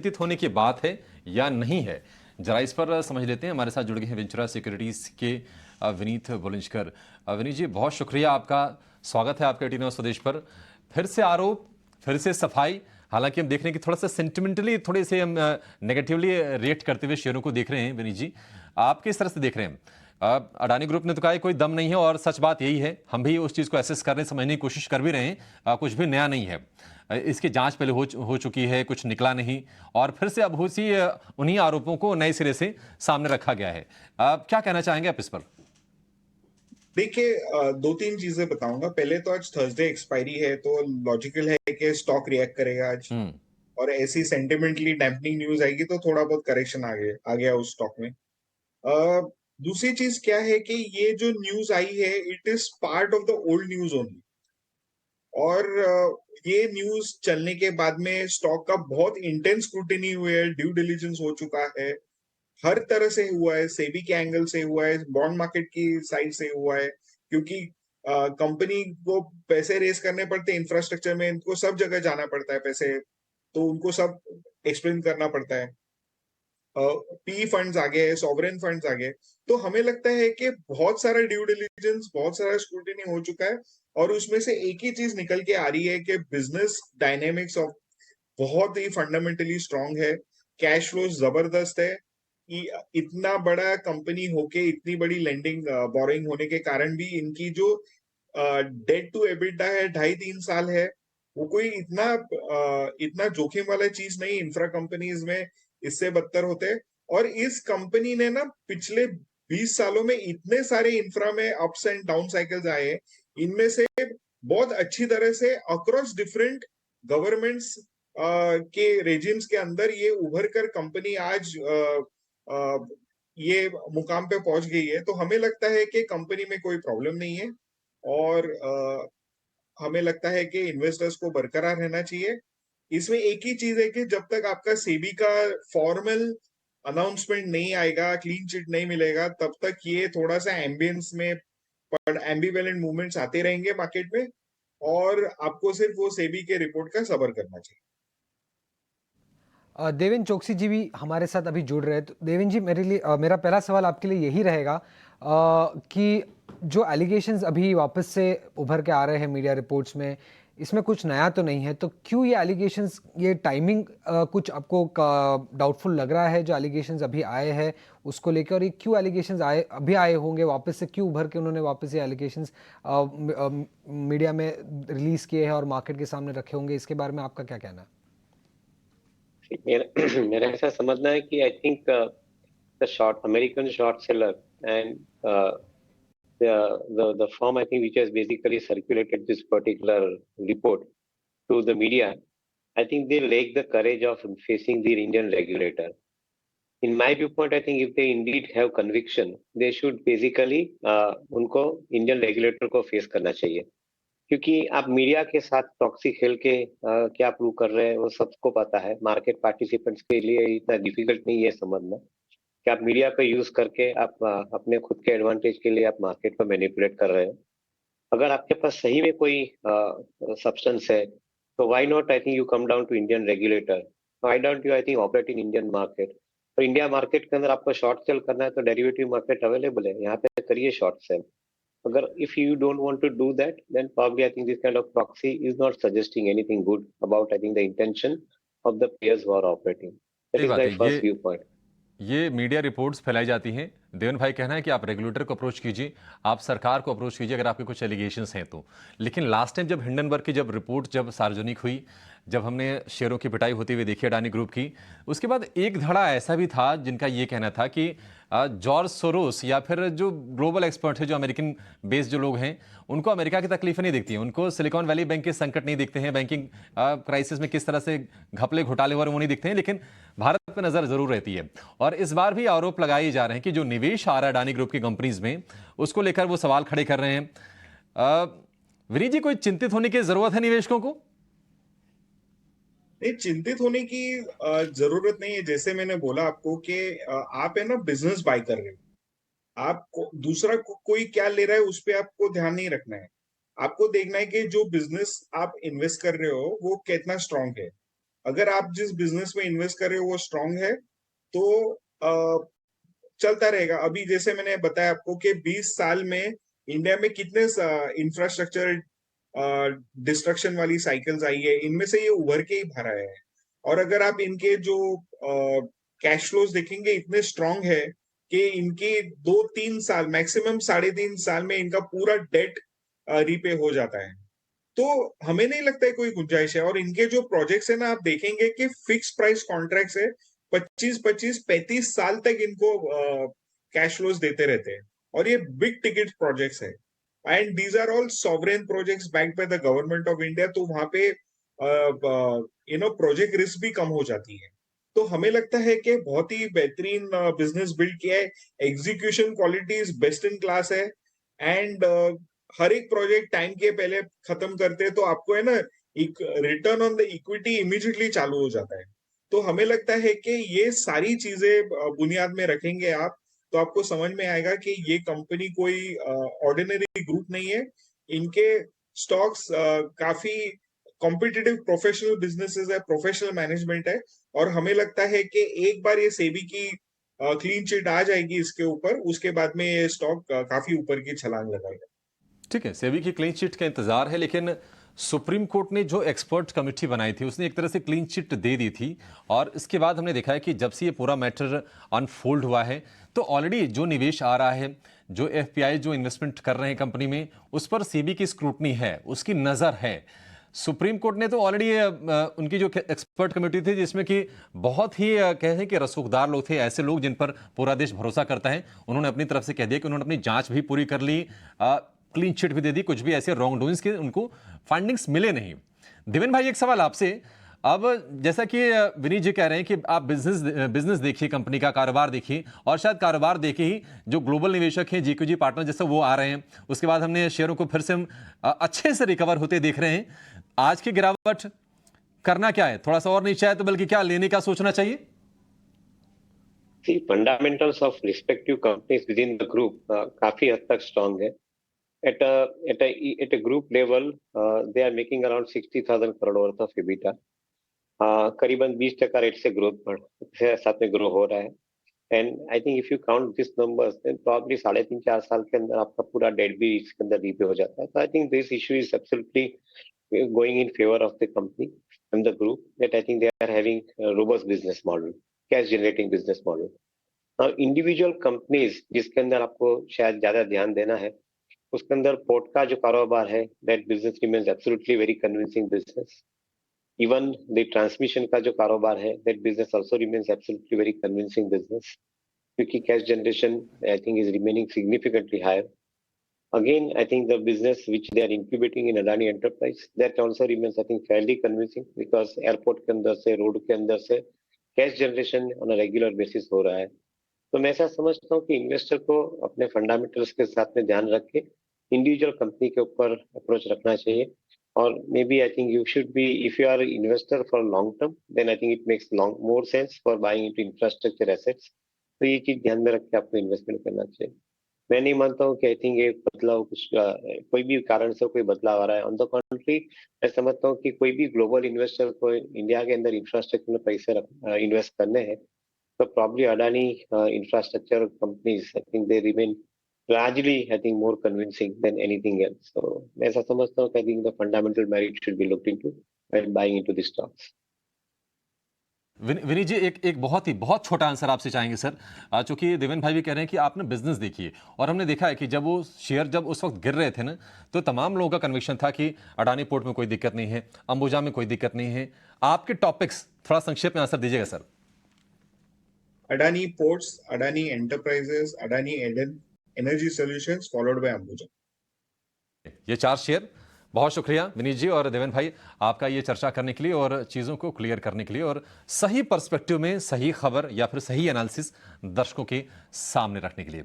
चिंतित होने की बात है या नहीं है, जरा इस पर समझ लेते हैं। हमारे साथ जुड़ गए हैं वेंचुरा सिक्योरिटीज के विनीत बुलंजकर। विनीत जी, बहुत शुक्रिया, आपका स्वागत है आपके 18 स्वदेश पर। फिर से आरोप, फिर से सफाई। हालांकि हम देख रहे हैं कि थोड़ा सा सेंटिमेंटली थोड़े से हम नेगेटिवली रिएक्ट करते हुए शेयरों को देख रहे हैं। विनीत जी, आप किस तरह से देख रहे हैं? अडानी ग्रुप ने तो कहा कोई दम नहीं है, और सच बात यही है। हम भी उस चीज को एसेस करने समझने की कोशिश कर भी रहे हैं। कुछ भी नया नहीं है। इसकी जांच पहले हो चुकी है, कुछ निकला नहीं, और फिर से अब उसी उन्हीं आरोपों को नए सिरे से सामने रखा गया है। क्या कहना चाहेंगे आप इस पर? देखिए, दो तीन चीजें बताऊंगा। पहले तो आज थर्सडे एक्सपायरी है, तो लॉजिकल है कि स्टॉक रिएक्ट करेगा आज। हम्म। और ऐसी सेंटिमेंटली डैम्पनिंग न्यूज आएगी तो थोड़ा बहुत करेक्शन आ गया उस स्टॉक में। दूसरी चीज क्या है कि ये जो न्यूज आई है, it is part of the old news only. और ये न्यूज चलने के बाद में स्टॉक का बहुत इंटेंस स्क्रूटिनी हुआ है, ड्यू डिलिजेंस हो चुका है, हर तरह से हुआ है। सेबी के एंगल से हुआ है, बॉन्ड मार्केट की साइड से हुआ है, क्योंकि कंपनी को पैसे रेस करने पड़ते हैं इंफ्रास्ट्रक्चर में, इनको सब जगह जाना पड़ता है पैसे, तो उनको सब एक्सप्लेन करना पड़ता है। पी फंड्स आ गए, सॉवरेन फंड्स आ गए। तो हमें लगता है कि बहुत सारा ड्यू डिलिजेंस, बहुत सारा स्क्रूटिनी हो चुका है, और उसमें से एक ही चीज निकल के आ रही है कि बिजनेस डायनेमिक्स ऑफ बहुत ही फंडामेंटली स्ट्रांग है, कैश फ्लो जबरदस्त है। इतना बड़ा कंपनी होके इतनी बड़ी लेंडिंग बोरिंग होने के कारण भी इनकी जो डेट टू एबिटा है 2.5-3 साल है, वो कोई इतना जोखिम वाला चीज नहीं। इंफ्रा कंपनीज में इससे बदतर होते हैं। और इस कंपनी ने ना पिछले 20 सालों में इतने सारे इंफ्रा में अप्स एंड डाउन साइकिल्स आए हैं, इनमें से बहुत अच्छी तरह से अक्रॉस डिफरेंट गवर्नमेंट्स के रेजिम्स के अंदर ये उभर कर कंपनी आज ये मुकाम पे पहुंच गई है। तो हमें लगता है कि कंपनी में कोई प्रॉब्लम नहीं है, और हमें लगता है कि इन्वेस्टर्स को बरकरार रहना चाहिए। इसमें एक ही चीज है कि जब तक आपका सेबी का फॉर्मल अनाउंसमेंट नहीं आएगा, क्लीन चिट नहीं मिलेगा, तब तक ये थोड़ा सा एम्बियंस में एम्बिवेलेंट मूवमेंट्स आते रहेंगे मार्केट में, और आपको सिर्फ वो सेबी के रिपोर्ट का सबर करना चाहिए। देवेन चौकसी जी भी हमारे साथ अभी जुड़ रहे हैं। तो देवेन जी, मेरा पहला सवाल आपके लिए यही रहेगा कि जो एलिगेशंस अभी वापस से उभर के आ रहे हैं मीडिया रिपोर्ट्स में, इसमें कुछ नया तो नहीं है, तो क्यों ये एलिगेशंस, ये टाइमिंग कुछ आपको डाउटफुल लग रहा है जो एलिगेशंस अभी आए हैं उसको लेकर? और ये क्यों एलिगेशंस अभी आए होंगे वापस से, क्यों उभर के उन्होंने वापस ये एलिगेशंस मीडिया में रिलीज किए हैं और मार्केट के सामने रखे होंगे? इसके बारे में आपका क्या कहना है? मेरा मेरा ऐसा समझना है कि आई think the short American short seller and the firm I think which has basically circulated this particular report to the media, I think they lack the courage of facing the Indian regulator. In my viewpoint, I think if they indeed have conviction, they should basically उनको Indian regulator को face करना चाहिए। क्योंकि आप media के साथ proxy खेल के क्या प्रूव कर रहे हैं वो सबको पता है। मार्केट पार्टिसिपेंट्स के लिए इतना डिफिकल्ट नहीं है समझना कि आप मीडिया का यूज करके आप अपने खुद के एडवांटेज के लिए आप मार्केट को मैनिपुलेट कर रहे हो। अगर आपके पास सही में कोई सब्सटेंस है तो why not, I think you come down to Indian regulator. Why don't you, I think, operate in Indian market. तो इंडिया मार्केट के अंदर आपको शॉर्ट सेल करना है तो डेरिवेटिव मार्केट अवेलेबल है, यहाँ पे करिए short cell. Agar if you don't want to do that, then probably I think this kind of proxy is not suggesting anything good about, I think, the intention of the players who are operating. That सही is बात my है। first viewpoint. ये media reports फैलाई जाती हैं। देवन भाई कहना है कि आप रेगुलेटर को अप्रोच कीजिए, आप सरकार को अप्रोच कीजिए अगर आपके कुछ एलिगेशंस हैं तो। लेकिन लास्ट टाइम जब हिंडनबर्ग की जब रिपोर्ट जब सार्वजनिक हुई, जब हमने शेयरों की पिटाई होती हुई देखी अडानी ग्रुप की, उसके बाद एक धड़ा ऐसा भी था जिनका ये कहना था कि जॉर्ज सोरोस या फिर जो ग्लोबल एक्सपर्ट है, जो अमेरिकन बेस्ड जो लोग हैं, उनको अमेरिका की तकलीफें नहीं दिखती हैं, उनको सिलिकॉन वैली बैंक के संकट नहीं दिखते हैं, बैंकिंग क्राइसिस में किस तरह से घपले घोटाले हो रहे हैं वो नहीं दिखते हैं, लेकिन भारत पर नजर जरूर रहती है। और इस बार भी आरोप लगाए जा रहे हैं कि जो निवेश आ रहा है अडानी ग्रुप की कंपनीज में, उसको लेकर वो सवाल खड़े कर रहे हैं। विनीत जी, कोई चिंतित होने की जरूरत है निवेशकों को? नहीं, चिंतित होने की जरूरत नहीं है। जैसे मैंने बोला आपको कि आप है ना बिजनेस बाय कर रहे हो, दूसरा कोई क्या ले रहा है उस पर आपको ध्यान नहीं रखना है। आपको देखना है कि जो बिजनेस आप इन्वेस्ट कर रहे हो वो कितना स्ट्रांग है। अगर आप जिस बिजनेस में इन्वेस्ट कर रहे हो वो स्ट्रांग है तो चलता रहेगा। अभी जैसे मैंने बताया आपको कि 20 साल में इंडिया में कितने इंफ्रास्ट्रक्चर डिस्ट्रक्शन वाली साइकिल्स आई है, इनमें से ये उभर के ही बाहर आया है। और अगर आप इनके जो कैश फ्लोज देखेंगे इतने स्ट्रांग है कि इनके 2-3 साल मैक्सिमम 3.5 साल में इनका पूरा डेट रीपे हो जाता है। तो हमें नहीं लगता है कोई गुंजाइश है। और इनके जो प्रोजेक्ट्स है ना, आप देखेंगे कि फिक्स प्राइस कॉन्ट्रैक्ट्स है, 25-35 साल तक इनको कैश फ्लोज देते रहते हैं और ये बिग टिकट प्रोजेक्ट्स है and these are all sovereign projects backed by the government of India. तो वहां पे प्रोजेक्ट रिस्क भी कम हो जाती है। तो हमें लगता है कि बहुत ही बेहतरीन बिजनेस बिल्ड किया है, execution qualities best in class है एंड हर एक प्रोजेक्ट टाइम के पहले खत्म करते हैं तो आपको है ना एक return on the equity immediately चालू हो जाता है। तो हमें लगता है कि ये सारी चीजें बुनियाद में रखेंगे आप तो आपको समझ में आएगा कि ये कंपनी कोई ऑर्डिनरी ग्रुप नहीं है। इनके स्टॉक्स काफी कॉम्पिटिटिव प्रोफेशनल बिजनेसेस है, प्रोफेशनल मैनेजमेंट है और हमें लगता है कि एक बार ये सेबी की क्लीन चिट आ जाएगी इसके ऊपर, उसके बाद में ये स्टॉक काफी ऊपर की छलांग लगाएगा। ठीक है, सेबी की क्लीन चिट का इंतजार है, लेकिन सुप्रीम कोर्ट ने जो एक्सपर्ट कमेटी बनाई थी उसने एक तरह से क्लीन चिट दे दी थी और इसके बाद हमने देखा है कि जब से ये पूरा मैटर अनफोल्ड हुआ है तो ऑलरेडी जो निवेश आ रहा है, जो एफपीआई जो इन्वेस्टमेंट कर रहे हैं कंपनी में, उस पर सेबी की स्क्रूटनी है, उसकी नज़र है। सुप्रीम कोर्ट ने तो ऑलरेडी उनकी जो एक्सपर्ट कमेटी थी जिसमें कि बहुत ही कहें कि रसूखदार लोग थे, ऐसे लोग जिन पर पूरा देश भरोसा करता है, उन्होंने अपनी तरफ से कह दिया कि उन्होंने अपनी जांच भी पूरी कर ली, क्लीन चिट भी दे दी, कुछ भी ऐसे रॉन्ग डूइंग्स के उनको फाइंडिंग्स मिले नहीं। देवेन भाई, एक सवाल आपसे, अब जैसा कि विनीत जी कह रहे हैं कि आप बिजनेस देखिए, कंपनी का कारोबार देखिए और शायद कारोबार देखे ही जो ग्लोबल निवेशक हैं, जीक्यूजी पार्टनर जैसे वो आ रहे हैं, उसके बाद हमने शेयरों को फिर से हम अच्छे से रिकवर होते देख रहे हैं। आज की गिरावट करना क्या है, थोड़ा सा और नीचे आए तो बल्कि क्या लेने का सोचना चाहिए? See, fundamentals of respective companies within the group काफी हद तक strong है. At a group level, they are making around 60,000 crore worth of EBITDA. करीबन 20% रेट से ग्रोथ साथ में ग्रो हो रहा है and I think if you count this numbers then probably 3.5-4 साल के अंदर आपका पूरा डेट भी इसके अंदर रीपे हो जाता है। तो I think this issue is absolutely going in favour of the company and the group that I think they are having robust business model, cash generating business model. Now individual companies जिसके अंदर आपको शायद ज्यादा ध्यान देना है, उसके अंदर पोर्ट का जो कारोबार है, that business remains absolutely very convincing business. Even the transmission का जो कारोबार है, that business also remains absolutely very convincing business, क्योंकि cash generation I think is remaining significantly higher. Again I think the business which they are incubating in Adani enterprise, that also remains I think fairly convincing because airport के अंदर से, road के अंदर से cash generation on a regular basis हो रहा है। तो मैं ऐसा समझता हूँ कि इन्वेस्टर को अपने फंडामेंटल्स के साथ में ध्यान रख के इंडिविजुअल कंपनी के ऊपर अप्रोच रखना चाहिए। और maybe I think you should be, if you are investor for long term, then I think it makes more sense for buying into infrastructure assets. तो ये चीज ध्यान में रख के आपको इन्वेस्टमेंट करना चाहिए। मैं नहीं मानता हूँ कि आई थिंक ये बदलाव कुछ कोई भी कारण से कोई बदलाव आ रहा है। ऑन द कॉन्ट्री, मैं समझता हूँ कि कोई भी ग्लोबल इन्वेस्टर को इंडिया के अंदर इंफ्रास्ट्रक्चर में पैसे इन्वेस्ट करने हैं तो probably Adani infrastructure companies, I think they remain largely, I think, more convincing than anything else. So, मैं ऐसा समझता हूँ कि I think the fundamental merit should be looked into when buying into the stocks. Vineet जी, एक बहुत छोटा answer आपसे चाहेंगे सर, चूंकि देवेन भाई भी कह रहे हैं कि आपने बिजनेस देखिए और हमने देखा है कि जब वो शेयर जब उस वक्त गिर रहे थे ना, तो तमाम लोगों का कन्विक्शन था कि अडानी पोर्ट में कोई दिक्कत नहीं है, अंबुजा में कोई दिक्कत नहीं है। आपके टॉपिक्स थोड़ा संक्षेप में आंसर दीजिएगा sir. Adani Ports, Adani Enterprises, Adani Energy Solutions, followed by Ambuja. ये 4 शेयर। बहुत शुक्रिया विनीत जी और देवेन भाई, आपका ये चर्चा करने के लिए और चीज़ों को क्लियर करने के लिए और सही पर्सपेक्टिव में सही खबर या फिर सही एनालिसिस दर्शकों के सामने रखने के लिए।